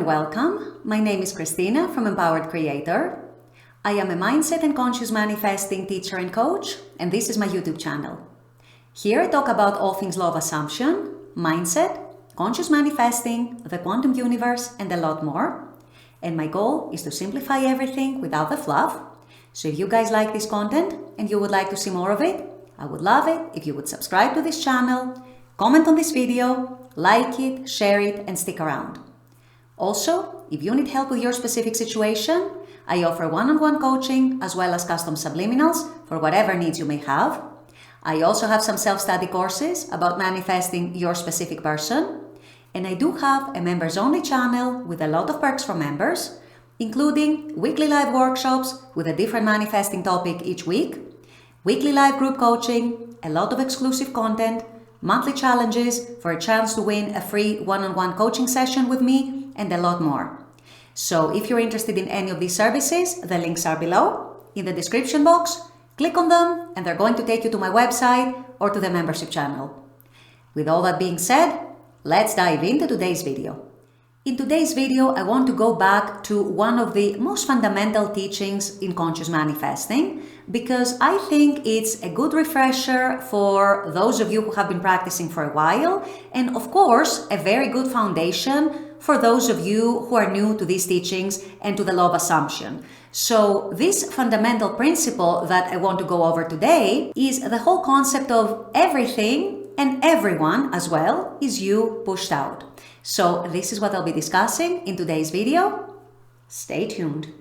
and welcome. My name is Christina from Empowered Creator. I am a mindset and conscious manifesting teacher and coach, and this is my YouTube channel. Here I talk about all things law of assumption, mindset, conscious manifesting, the quantum universe, and a lot more. And my goal is to simplify everything without the fluff. So if you guys like this content and you would like to see more of it, I would love it if you would subscribe to this channel, comment on this video, like it, share it, and stick around. Also, if you need help with your specific situation, I offer one-on-one coaching as well as custom subliminals for whatever needs you may have. I also have some self-study courses about manifesting your specific person. And I do have a members-only channel with a lot of perks for members, including weekly live workshops with a different manifesting topic each week, weekly live group coaching, a lot of exclusive content, monthly challenges for a chance to win a free one-on-one coaching session with me, and a lot more. So if you're interested in any of these services, the links are below in the description box. Click on them and they're going to take you to my website or to the membership channel. With all that being said, let's dive into today's video. In today's video, I want to go back to one of the most fundamental teachings in conscious manifesting because I think it's a good refresher for those of you who have been practicing for a while, and of course, a very good foundation for those of you who are new to these teachings and to the law of assumption. So this fundamental principle that I want to go over today is the whole concept of everything and everyone as well is you pushed out. So this is what I'll be discussing in today's video. Stay tuned.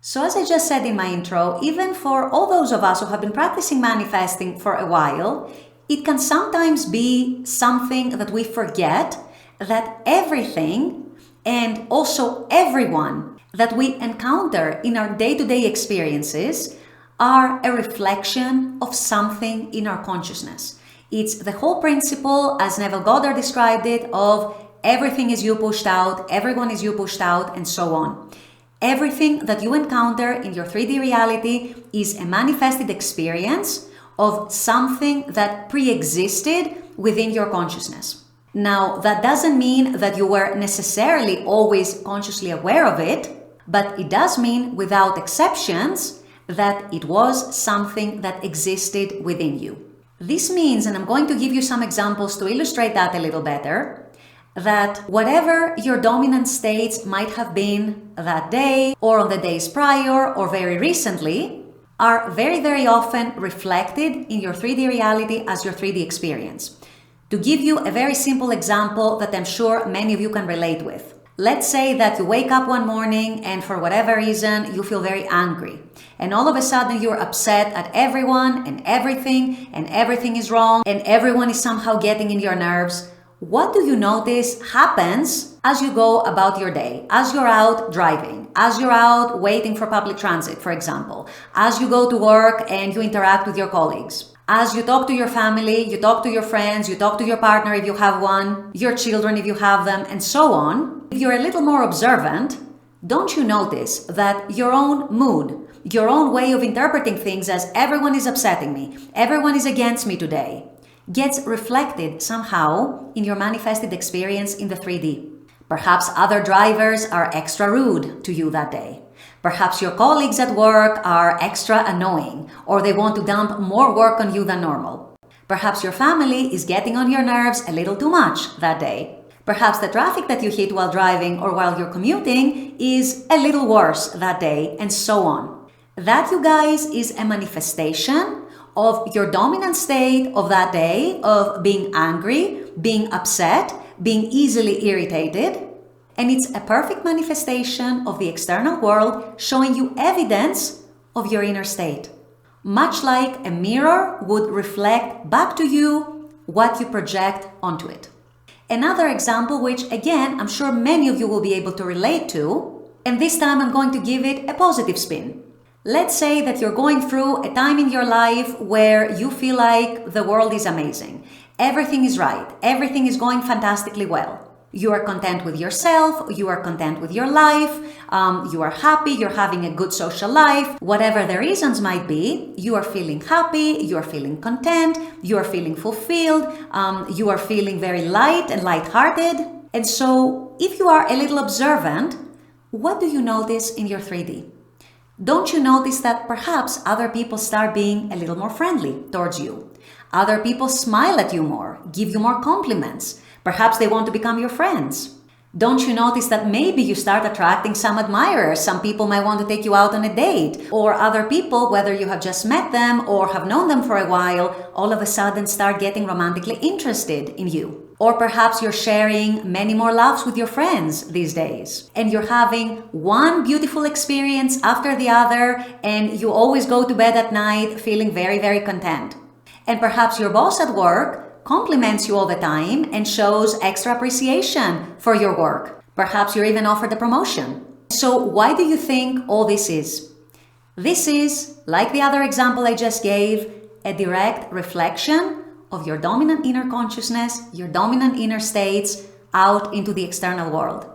So as I just said in my intro, even for all those of us who have been practicing manifesting for a while, it can sometimes be something that we forget that everything and also everyone that we encounter in our day-to-day experiences are a reflection of something in our consciousness. It's the whole principle, as Neville Goddard described it, of everything is you pushed out, everyone is you pushed out, and so on. Everything that you encounter in your 3D reality is a manifested experience of something that pre-existed within your consciousness. Now, that doesn't mean that you were necessarily always consciously aware of it, but it does mean, without exceptions, that it was something that existed within you. This means, and I'm going to give you some examples to illustrate that a little better, that whatever your dominant states might have been that day or on the days prior or very recently are very, very often reflected in your 3D reality as your 3D experience. To give you a very simple example that I'm sure many of you can relate with. Let's say that you wake up one morning and for whatever reason you feel very angry. And all of a sudden you're upset at everyone and everything is wrong and everyone is somehow getting in your nerves. What do you notice happens as you go about your day, as you're out driving, as you're out waiting for public transit, for example, as you go to work and you interact with your colleagues, as you talk to your family, you talk to your friends, you talk to your partner if you have one, your children if you have them, and so on. If you're a little more observant, don't you notice that your own mood, your own way of interpreting things as everyone is upsetting me, everyone is against me today, gets reflected somehow in your manifested experience in the 3D. Perhaps other drivers are extra rude to you that day. Perhaps your colleagues at work are extra annoying, or they want to dump more work on you than normal. Perhaps your family is getting on your nerves a little too much that day. Perhaps the traffic that you hit while driving or while you're commuting is a little worse that day, and so on. That, you guys, is a manifestation of your dominant state of that day of being angry, being upset, being easily irritated. And it's a perfect manifestation of the external world showing you evidence of your inner state. Much like a mirror would reflect back to you what you project onto it. Another example, which again, I'm sure many of you will be able to relate to, and this time I'm going to give it a positive spin. Let's say that you're going through a time in your life where you feel like the world is amazing. Everything is right. Everything is going fantastically well. You are content with yourself. You are content with your life. You are happy. You're having a good social life. Whatever the reasons might be, you are feeling happy. You are feeling content. You are feeling fulfilled. You are feeling very light and lighthearted. And so, if you are a little observant, what do you notice in your 3D? Don't you notice that perhaps other people start being a little more friendly towards you? Other people smile at you more, give you more compliments. Perhaps they want to become your friends. Don't you notice that maybe you start attracting some admirers? Some people might want to take you out on a date. Or other people, whether you have just met them or have known them for a while, all of a sudden start getting romantically interested in you. Or perhaps you're sharing many more laughs with your friends these days. And you're having one beautiful experience after the other, and you always go to bed at night feeling very, very content. And perhaps your boss at work compliments you all the time and shows extra appreciation for your work. Perhaps you're even offered a promotion. So why do you think all this is? This is, like the other example I just gave, a direct reflection of your dominant inner consciousness, your dominant inner states out into the external world.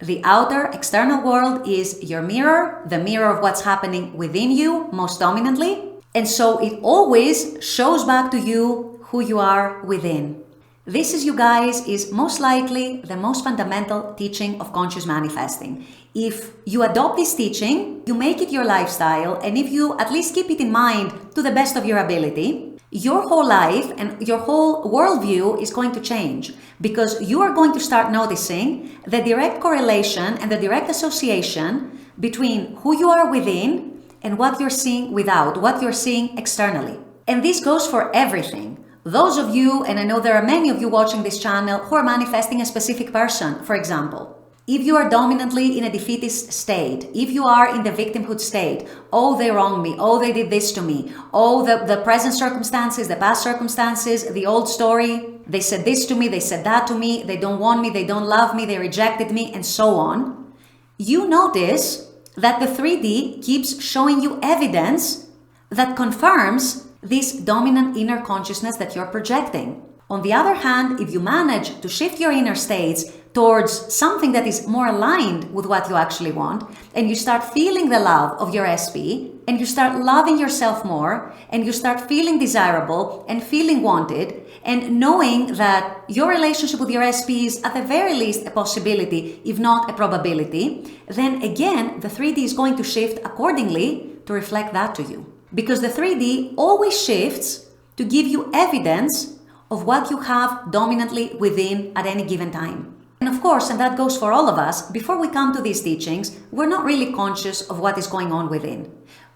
The outer external world is your mirror, the mirror of what's happening within you most dominantly. And so it always shows back to you who you are within. This is, you guys, is most likely the most fundamental teaching of conscious manifesting. If you adopt this teaching, you make it your lifestyle, and if you at least keep it in mind to the best of your ability, your whole life and your whole worldview is going to change, because you are going to start noticing the direct correlation and the direct association between who you are within and what you're seeing without, what you're seeing externally. And this goes for everything. Those of you, and I know there are many of you watching this channel, who are manifesting a specific person, for example. If you are dominantly in a defeatist state, if you are in the victimhood state, oh, they wronged me, oh, they did this to me, oh, the present circumstances, the past circumstances, the old story, they said this to me, they said that to me, they don't want me, they don't love me, they rejected me, and so on. You notice that the 3D keeps showing you evidence that confirms this dominant inner consciousness that you're projecting. On the other hand, if you manage to shift your inner states towards something that is more aligned with what you actually want, and you start feeling the love of your SP, and you start loving yourself more, and you start feeling desirable and feeling wanted, and knowing that your relationship with your SP is at the very least a possibility, if not a probability, then again, the 3D is going to shift accordingly to reflect that to you. Because the 3D always shifts to give you evidence of what you have dominantly within at any given time. And of course, and that goes for all of us, before we come to these teachings, we're not really conscious of what is going on within.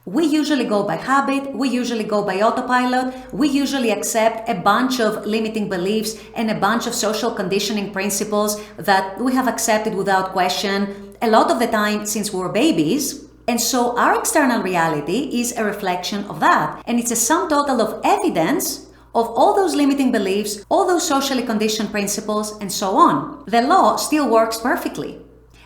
We usually go by habit, we usually go by autopilot, we usually accept a bunch of limiting beliefs and a bunch of social conditioning principles that we have accepted without question, a lot of the time since we were babies. And so our external reality is a reflection of that. And it's a sum total of evidence of all those limiting beliefs, all those socially conditioned principles, and so on. The law still works perfectly.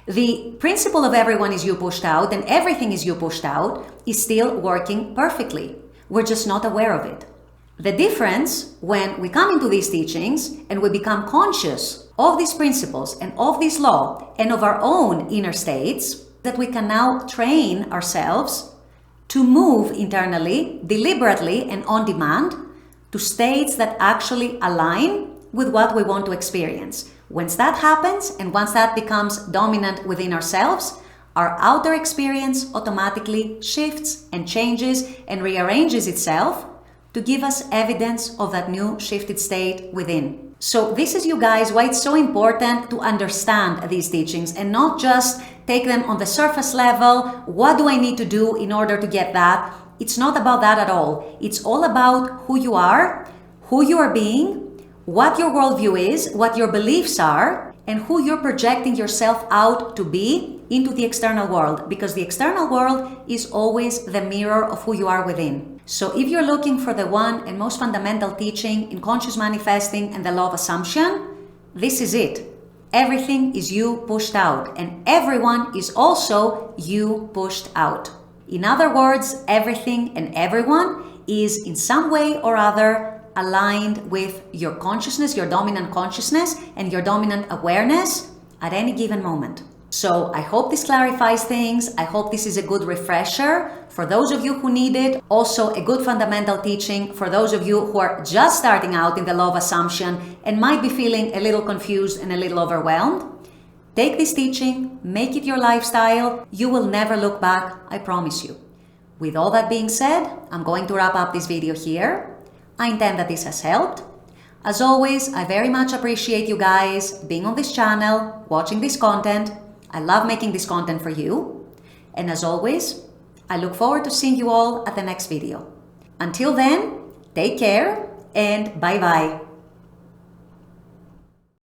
The principle of everyone is you pushed out and everything is you pushed out is still working perfectly. We're just not aware of it. The difference when we come into these teachings and we become conscious of these principles and of this law and of our own inner states, that we can now train ourselves to move internally, deliberately and on demand, to states that actually align with what we want to experience. Once that happens, and once that becomes dominant within ourselves, our outer experience automatically shifts and changes and rearranges itself to give us evidence of that new shifted state within. So this is, you guys, why it's so important to understand these teachings and not just take them on the surface level. What do I need to do in order to get that? It's not about that at all. It's all about who you are being, what your worldview is, what your beliefs are, and who you're projecting yourself out to be into the external world, because the external world is always the mirror of who you are within. So if you're looking for the one and most fundamental teaching in conscious manifesting and the law of assumption, this is it. Everything is you pushed out, and everyone is also you pushed out. In other words, everything and everyone is in some way or other aligned with your consciousness, your dominant consciousness, and your dominant awareness at any given moment. So I hope this clarifies things. I hope this is a good refresher for those of you who need it. Also a good fundamental teaching for those of you who are just starting out in the law of assumption and might be feeling a little confused and a little overwhelmed. Take this teaching, make it your lifestyle. You will never look back, I promise you. With all that being said, I'm going to wrap up this video here. I intend that this has helped. As always, I very much appreciate you guys being on this channel, watching this content. I love making this content for you. And as always, I look forward to seeing you all at the next video. Until then, take care and bye-bye.